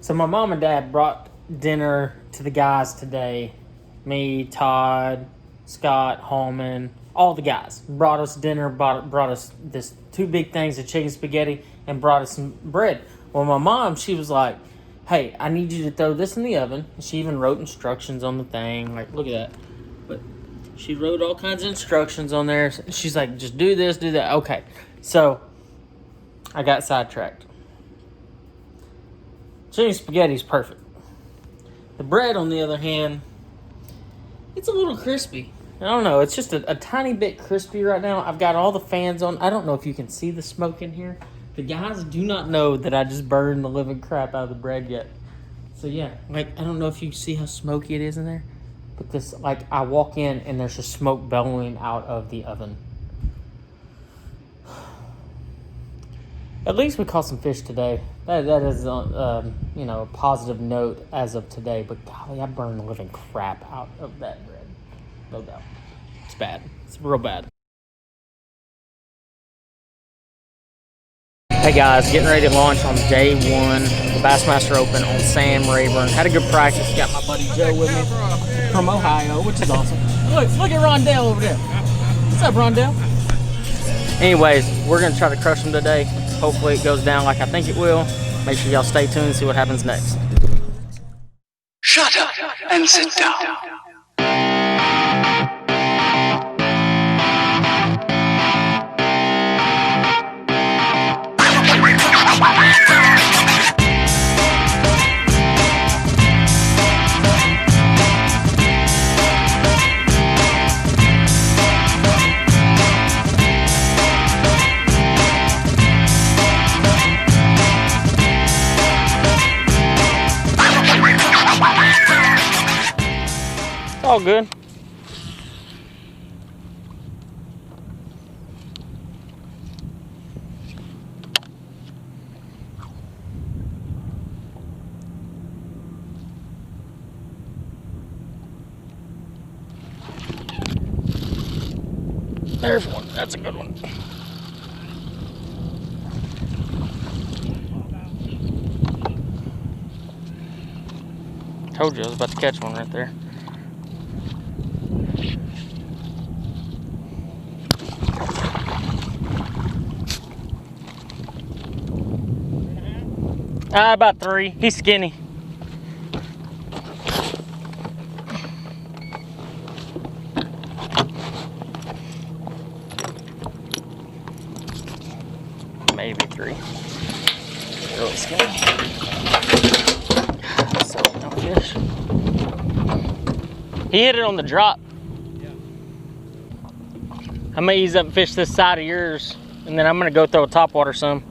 So my mom and dad brought dinner to the guys today. Me, Todd, Scott, Hallman, all the guys brought us dinner. Brought us this 2 big things of chicken spaghetti and brought us some bread. Well, my mom, she was like, "Hey, I need you to throw this in the oven." She even wrote instructions on the thing. Like, look at that. But she wrote all kinds of instructions on there. She's like, "Just do this, do that." Okay, so I got sidetracked. Chicken spaghetti is perfect. The bread, on the other hand, it's a little crispy. I don't know. It's just a tiny bit crispy right now. I've got all the fans on. I don't know if you can see the smoke in here. The guys do not know that I just burned the living crap out of the bread yet. So yeah, like, I don't know if you see how smoky it is in there. But this, like, I walk in and there's just smoke bellowing out of the oven. At least we caught some fish today. That is, a positive note as of today. But golly, I burned the living crap out of that bread. No doubt. It's bad. It's real bad. Hey guys, getting ready to launch on day 1 of the Bassmaster Open on Sam Rayburn. Had a good practice. Got my buddy Joe with me from Ohio, which is awesome. Look at Rondell over there. What's up, Rondell? Anyways, we're going to try to crush them today. Hopefully it goes down like I think it will. Make sure y'all stay tuned and see what happens next. Shut up and sit down. All good. There's one. That's a good one. Told you I was about to catch one right there. About 3. He's skinny. Maybe 3. Really skinny. So, no fish. He hit it on the drop. Yeah. I may ease up and fish this side of yours, and then I'm gonna go throw a topwater some.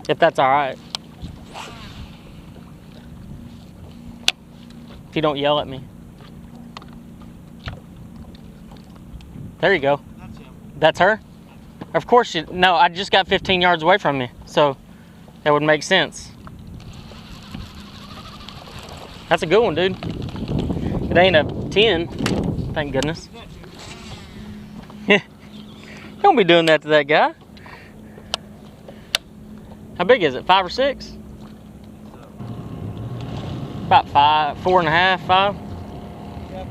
If that's all right. If you don't yell at me. There you go. That's him. That's her? Of course you, no, I just got 15 yards away from you, so that would make sense. That's a good one, dude. It ain't a 10, thank goodness. Don't be doing that to that guy. How big is it? 5 or 6? About 5, 4.5, 5. Yeah,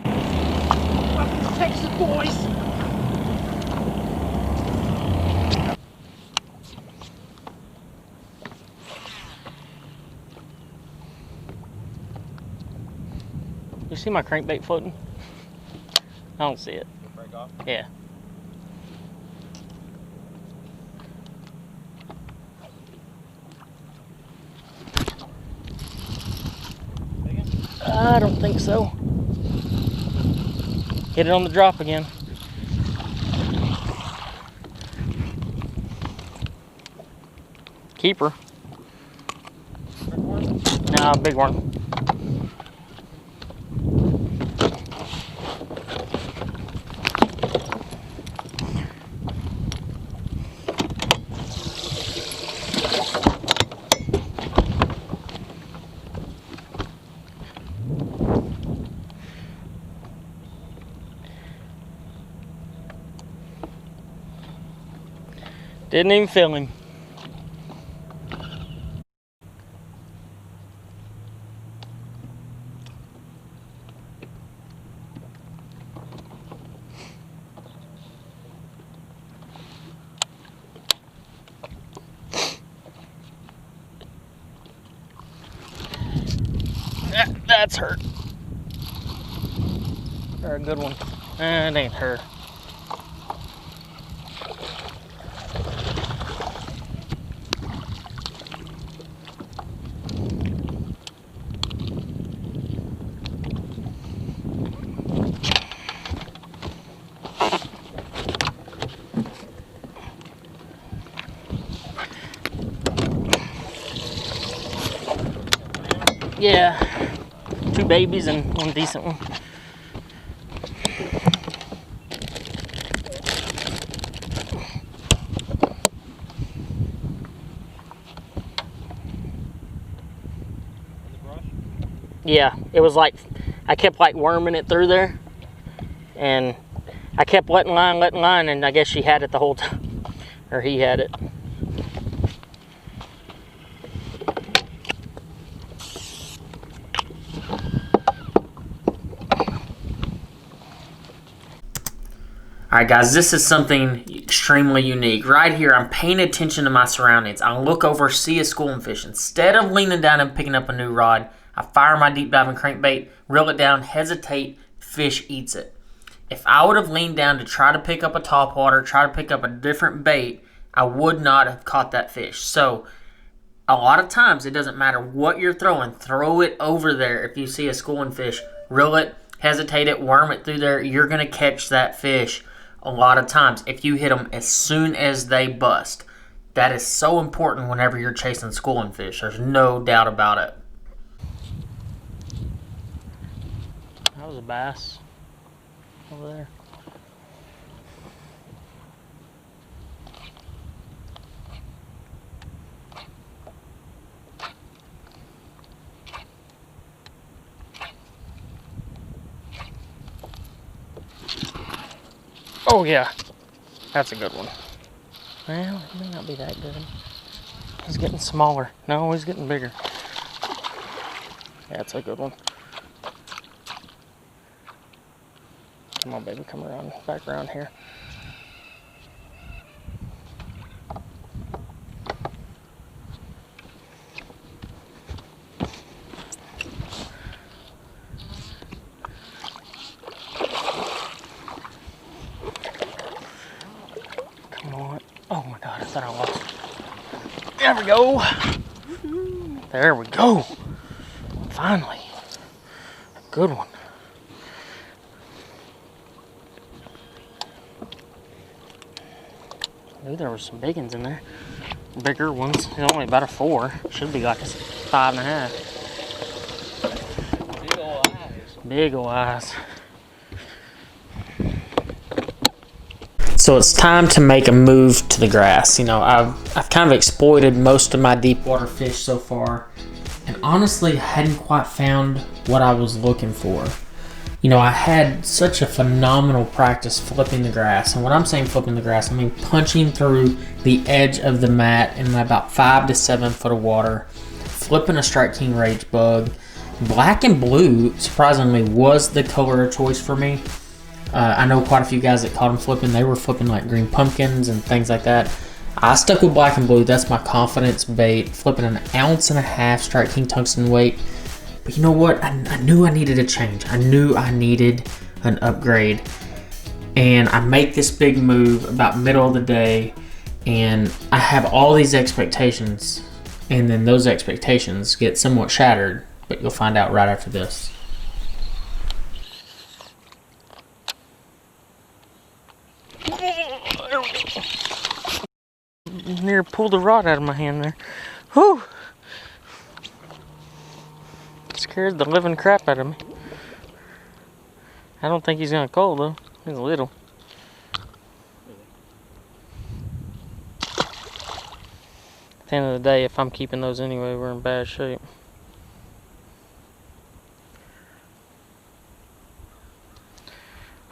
4.5. Welcome to Texas, boys. You see my crankbait floating? I don't see it. Break off? Yeah. I don't think so. Hit it on the drop again. Keeper. Big one? Nah, big one. Didn't even feel him. That's her. Or a good one. It ain't her. Yeah, 2 babies and 1 decent one. Yeah, it was like, I kept like worming it through there, and I kept letting line, and I guess she had it the whole time, or he had it. Alright guys, this is something extremely unique. Right here, I'm paying attention to my surroundings. I look over, see a schooling fish. Instead of leaning down and picking up a new rod, I fire my deep diving crankbait, reel it down, hesitate, fish eats it. If I would have leaned down to try to pick up a topwater, try to pick up a different bait, I would not have caught that fish. So, a lot of times, it doesn't matter what you're throwing. Throw it over there if you see a schooling fish. Reel it, hesitate it, worm it through there. You're going to catch that fish a lot of times if you hit them as soon as they bust. That is so important whenever you're chasing schooling fish. There's no doubt about it. That was a bass over there. Oh yeah, that's a good one. Well, it may not be that good. He's getting smaller. No, he's getting bigger. Yeah, it's a good one. Come on, baby, come around, back around here. Come on. Oh my God, I thought I lost it. There we go. There we go. Finally. A good one. I knew there were some big ones in there. Bigger ones. He's only about a 4. Should be like a 5.5. Big ol' eyes. Big ol' eyes. So it's time to make a move to the grass. You know, I've kind of exploited most of my deep water fish so far, and honestly hadn't quite found what I was looking for. You know, I had such a phenomenal practice flipping the grass, and when I'm saying flipping the grass, I mean punching through the edge of the mat in about 5 to 7 foot of water, flipping a Strike King Rage bug. Black and blue, surprisingly, was the color of choice for me. I know quite a few guys that caught them flipping. They were flipping like green pumpkins and things like that. I stuck with black and blue. That's my confidence bait. Flipping an 1.5 ounce Strike King tungsten weight. But you know what? I knew I needed a change. I knew I needed an upgrade. And I make this big move about middle of the day. And I have all these expectations. And then those expectations get somewhat shattered. But you'll find out right after this. Near pulled the rod out of my hand there. Whew! Scared the living crap out of me. I don't think he's gonna call though. He's little. At the end of the day, if I'm keeping those anyway, we're in bad shape.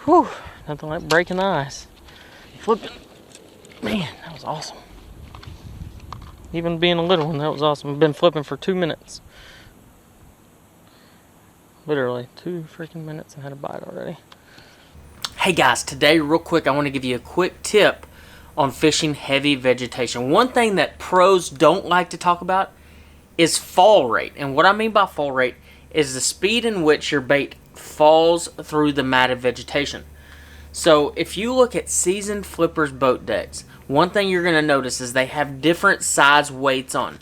Whew! Nothing like breaking the ice. Flipping. Man, that was awesome. even being a little one. That was awesome. I've been flipping for 2 minutes. Literally 2 freaking minutes and had a bite already. Hey guys, today real quick I want to give you a quick tip on fishing heavy vegetation. One thing that pros don't like to talk about is fall rate. And what I mean by fall rate is the speed in which your bait falls through the matted vegetation. So if you look at seasoned flippers boat decks, one thing you're going to notice is they have different size weights on.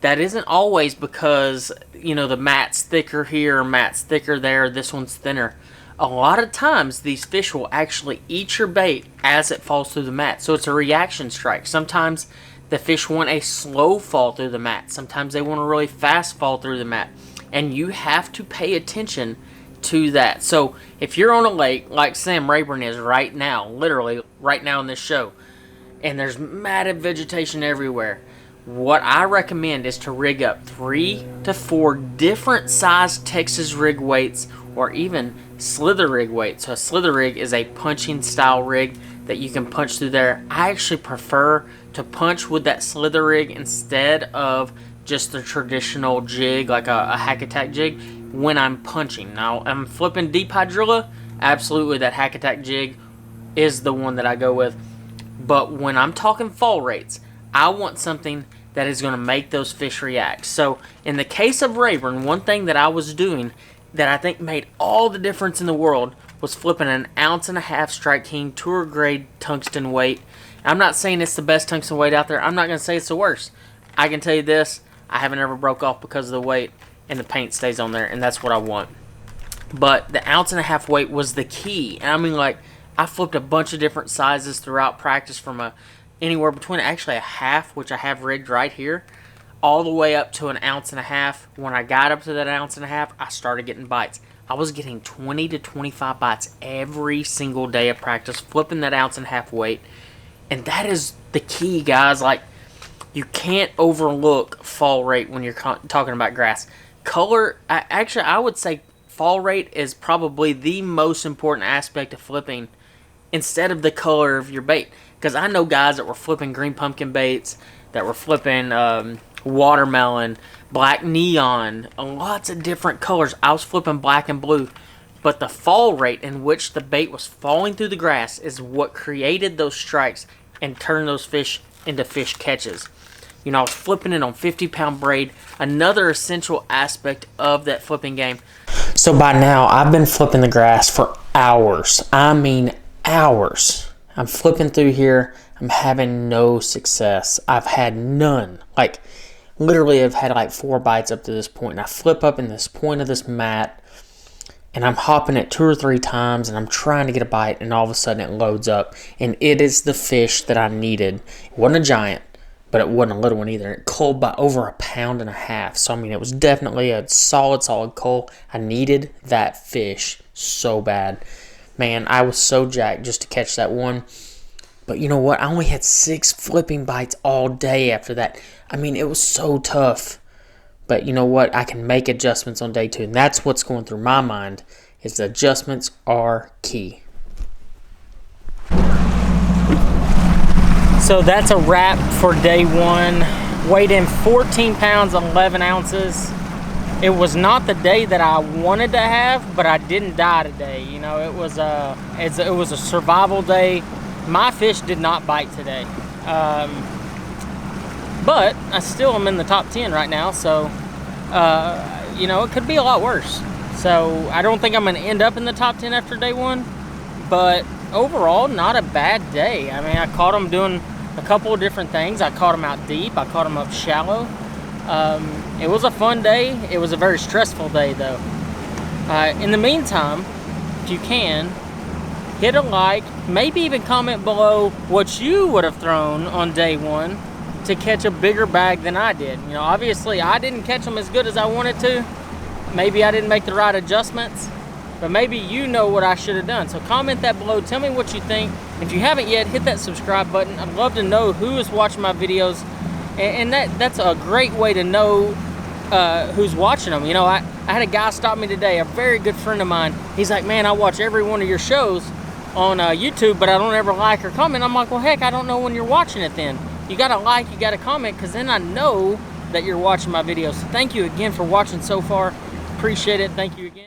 That isn't always because, you know, the mat's thicker here or mat's thicker there, this one's thinner. A lot of times these fish will actually eat your bait as it falls through the mat. So it's a reaction strike. Sometimes the fish want a slow fall through the mat. Sometimes they want a really fast fall through the mat. And you have to pay attention to that. So if you're on a lake like Sam Rayburn is right now, literally right now in this show, and there's matted vegetation everywhere, what I recommend is to rig up 3 to 4 different size Texas rig weights or even slither rig weights. So a slither rig is a punching style rig that you can punch through there. I actually prefer to punch with that slither rig instead of just the traditional jig, like a hack attack jig, when I'm punching. Now, I'm flipping deep hydrilla, absolutely that hack attack jig is the one that I go with. But when I'm talking fall rates, I want something that is going to make those fish react. So in the case of Rayburn, one thing that I was doing that I think made all the difference in the world was flipping an 1.5 ounce Strike King tour grade tungsten weight. I'm not saying it's the best tungsten weight out there. I'm not going to say it's the worst. I can tell you this, I haven't ever broke off because of the weight, and the paint stays on there, and that's what I want. But the 1.5 ounce weight was the key. And I mean, like, I flipped a bunch of different sizes throughout practice from anywhere between actually a half, which I have rigged right here, all the way up to an 1.5 ounce. When I got up to that 1.5 ounce, I started getting bites. I was getting 20 to 25 bites every single day of practice, flipping that 1.5 ounce weight. And that is the key, guys. Like, you can't overlook fall rate when you're talking about grass. Color, actually, I would say fall rate is probably the most important aspect of flipping instead of the color of your bait. Because I know guys that were flipping green pumpkin baits, that were flipping watermelon, black neon, lots of different colors. I was flipping black and blue. But the fall rate in which the bait was falling through the grass is what created those strikes and turned those fish into fish catches. You know, I was flipping it on 50-pound braid, another essential aspect of that flipping game. So by now, I've been flipping the grass for hours. I mean hours. I'm flipping through here. I'm having no success. I've had none. Like, literally, I've had like 4 bites up to this point. And I flip up in this point of this mat, and I'm hopping it 2 or 3 times, and I'm trying to get a bite, and all of a sudden it loads up. And it is the fish that I needed. It wasn't a giant, but it wasn't a little one either. It culled by over 1.5 pounds. So, I mean, it was definitely a solid cull. I needed that fish so bad. Man, I was so jacked just to catch that one. But you know what? I only had 6 flipping bites all day after that. I mean, it was so tough. But you know what? I can make adjustments on day 2. And that's what's going through my mind, is the adjustments are key. So that's a wrap for day 1. Weighed in 14 pounds, 11 ounces. It was not the day that I wanted to have, but I didn't die today. You know, it was a survival day. My fish did not bite today. But I still am in the top 10 right now, so, you know, it could be a lot worse. So I don't think I'm going to end up in the top 10 after day 1, but overall, not a bad day. I mean, I caught them doing a couple of different things. I caught them out deep. I caught them up shallow. It was a fun day. It was a very stressful day, though. In the meantime, if you can, hit a like, maybe even comment below what you would have thrown on day 1 to catch a bigger bag than I did. You know, obviously, I didn't catch them as good as I wanted to. Maybe I didn't make the right adjustments, but maybe you know what I should have done. So comment that below. Tell me what you think. If you haven't yet, hit that subscribe button. I'd love to know who is watching my videos. And that's a great way to know who's watching them. You know, I had a guy stop me today, a very good friend of mine. He's like, man, I watch every one of your shows on YouTube, but I don't ever like or comment. I'm like, well, heck, I don't know when you're watching it then. you gotta like, you gotta comment, because then I know that you're watching my videos. So thank you again for watching so far. Appreciate it. Thank you again.